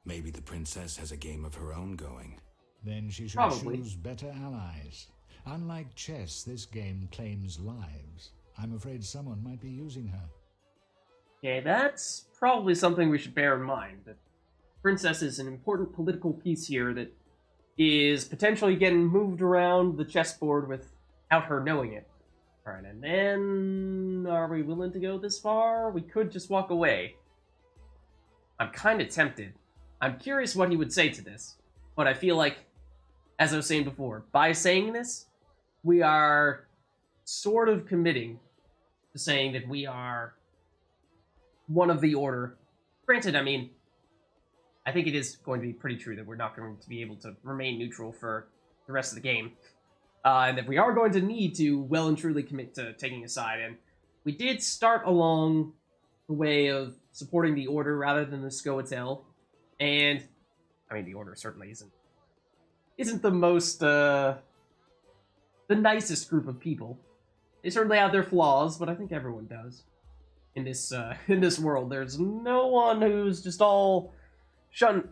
Maybe the princess has a game of her own going. Then she should Probably. choose better allies. Unlike chess, this game claims lives. I'm afraid someone might be using her. Okay, that's probably something we should bear in mind. That Princess is an important political piece here that is potentially getting moved around the chessboard without her knowing it. Alright, and then are we willing to go this far? We could just walk away. I'm kind of tempted. I'm curious what he would say to this, but I feel like, as I was saying before, by saying this, we are sort of committing to saying that we are one of the Order. Granted, I mean, I think it is going to be pretty true that we're not going to be able to remain neutral for the rest of the game. And that we are going to need to well and truly commit to taking a side. And we did start along the way of supporting the Order rather than the Scoia'tael. And, I mean, the Order certainly isn't the most, the nicest group of people. They certainly have their flaws, but I think everyone does. In this world, there's no one who's just all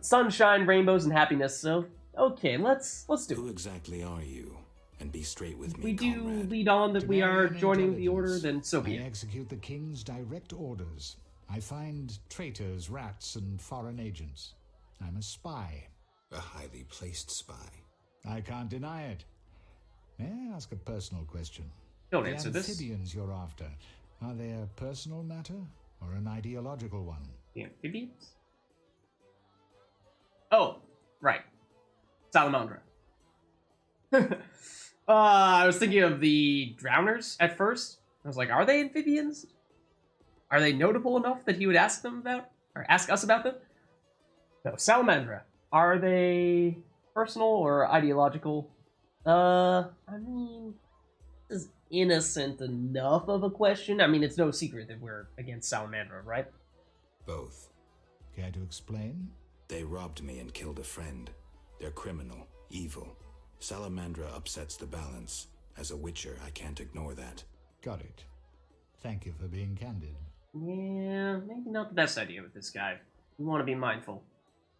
sunshine, rainbows, and happiness. So, okay, let's do it. Who exactly are you? And be straight with me, We do comrade. lead on that we are Demand joining the intelligence. Order, then so be I it. execute the king's direct orders. I find traitors, rats, and foreign agents. I'm a spy. A highly placed spy. I can't deny it. May I ask a personal question? Don't The answer this. amphibians you're after, are they a personal matter or an ideological one? The amphibians? Oh, right. Salamandra. I was thinking of the drowners at first. I was like, are they amphibians? Are they notable enough that he would ask them about? Or ask us about them? No, Salamandra. Are they personal or ideological? I mean, this is innocent enough of a question. I mean, it's no secret that we're against Salamandra, right? Both. Care to explain? They robbed me and killed a friend. They're criminal, evil. Salamandra upsets the balance. As a Witcher, I can't ignore that. Got it. Thank you for being candid. Yeah, maybe not the best idea with this guy. We want to be mindful,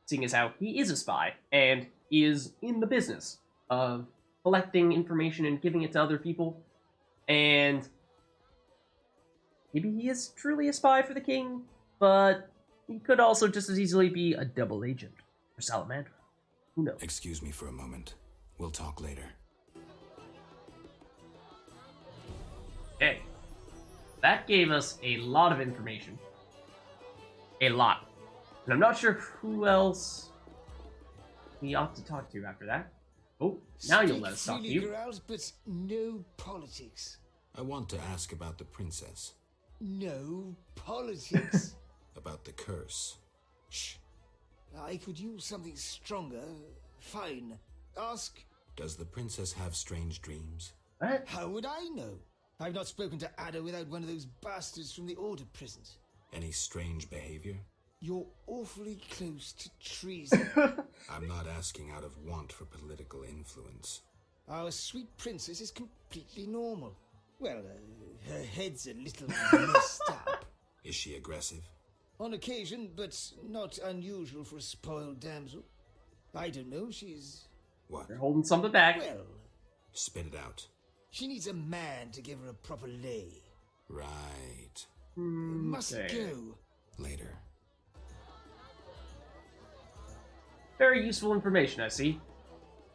seeing as how he is a spy and is in the business of collecting information and giving it to other people, and maybe he is truly a spy for the king, but he could also just as easily be a double agent for Salamandra. Who knows? Excuse me for a moment. We'll talk later. Okay. That gave us a lot of information. A lot. And I'm not sure who else we ought to talk to after that. Oh, now you'll let us talk to you. Geralt, but no politics. I want to ask about the princess. No politics. About the curse. Shh. I could use something stronger. Fine. Ask. Does the princess have strange dreams? What? How would I know? I've not spoken to Ada without one of those bastards from the Order prisons. Any strange behavior? You're awfully close to treason. I'm not asking out of want for political influence. Our sweet princess is completely normal. Well, her head's a little messed up. Is she aggressive? On occasion, but not unusual for a spoiled damsel. I don't know, she's... What? You're holding something back. Well... Spit it out. She needs a man to give her a proper lay. Right. Must go. Later. Very useful information, I see.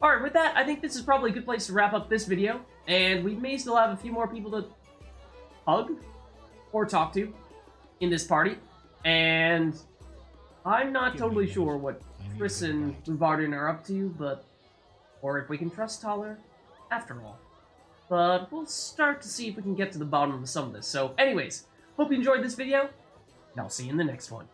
Alright, with that, I think this is probably a good place to wrap up this video. And we may still have a few more people to hug or talk to in this party. And I'm not totally sure what Chris and Luvardin are up to, but... or if we can trust Toller, after all. But we'll start to see if we can get to the bottom of some of this. So anyways, hope you enjoyed this video, and I'll see you in the next one.